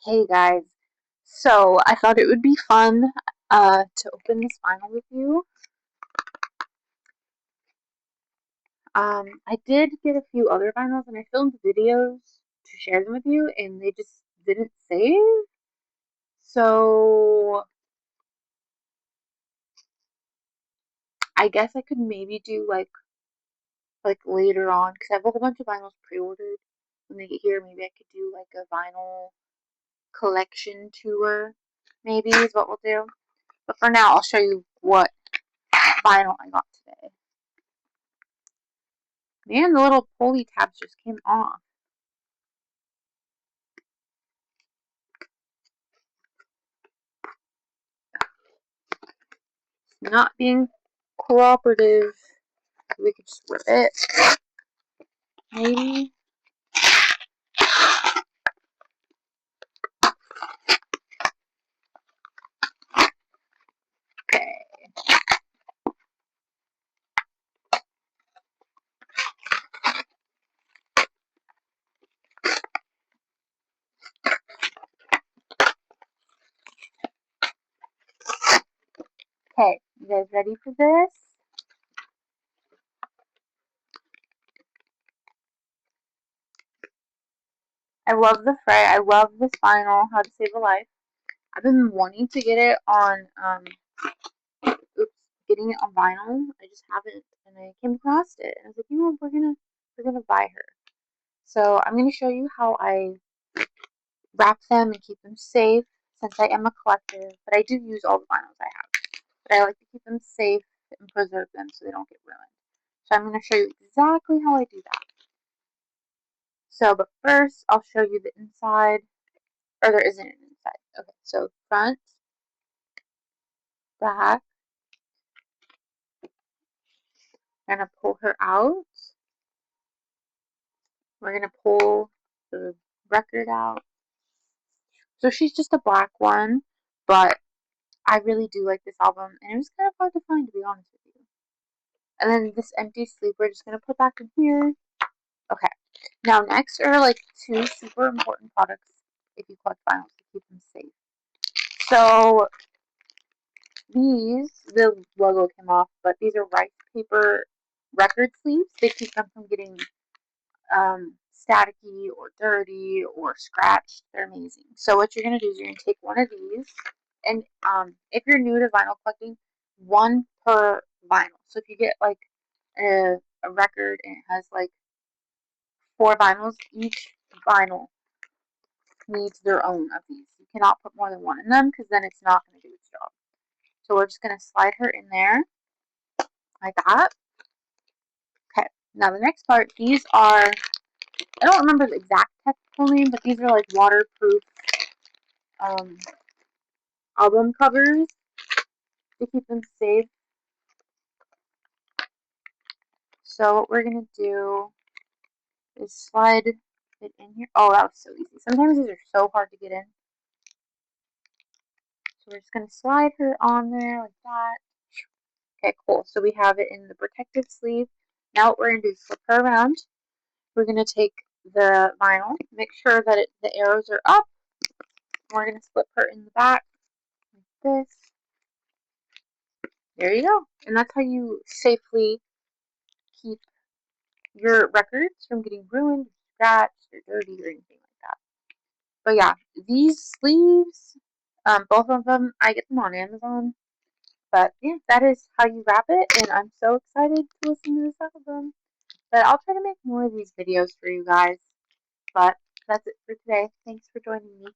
Hey guys, so I thought it would be fun to open this vinyl with you. I did get a few other vinyls and I filmed videos to share them with you and they just didn't save. So I guess I could maybe do like later on because I have a whole bunch of vinyls pre-ordered. When they get here, maybe I could do like a vinyl collection tour. Maybe is what we'll do. But for now, I'll show you what vinyl I got today. Man, the little pulley tabs just came off. Not being cooperative. We could just rip it. Maybe. Okay. Okay. You guys ready for this? I love the fray. I love this vinyl, How to Save a Life. I've been wanting to get it on, getting it on vinyl. I just haven't, and I came across it, and I was like, you know, we're gonna buy her. So I'm gonna show you how I wrap them and keep them safe, since I am a collector. But I do use all the vinyls I have. But I like to keep them safe and preserve them so they don't get ruined. So I'm going to show you exactly how I do that. So, but first, I'll show you the inside, or there isn't an inside. Okay, so front, back. I'm going to pull her out. We're going to pull the record out. So she's just a black one, but I really do like this album, and it was kind of hard to find, to be honest with you. And then this empty sleeve, we're just going to put back in here. Okay. Now, next are like two super important products if you collect vinyls to keep them safe. So these, the logo came off, but these are rice paper record sleeves. They keep them from getting staticky or dirty or scratched. They're amazing. So what you're going to do is you're going to take one of these, and if you're new to vinyl collecting, one per vinyl. So if you get like a record and it has like 4 vinyls, each vinyl needs their own of these. You cannot put more than one in them because then it's not going to do its job. So we're just going to slide her in there like that. Okay, now the next part, these are, I don't remember the exact technical name, but these are like waterproof album covers to keep them safe. So what we're going to do is slide it in here. Oh, that was so easy. Sometimes these are so hard to get in. So we're just going to slide her on there like that. Okay, cool. So we have it in the protective sleeve. Now what we're going to do is flip her around. We're going to take the vinyl, make sure that the arrows are up. We're going to slip her in the back like this. There you go. And that's how you safely keep your records from getting ruined, scratched, or dirty, or anything like that. But yeah, these sleeves, both of them, I get them on Amazon. But yeah, that is how you wrap it, and I'm so excited to listen to this album. But I'll try to make more of these videos for you guys. But that's it for today. Thanks for joining me.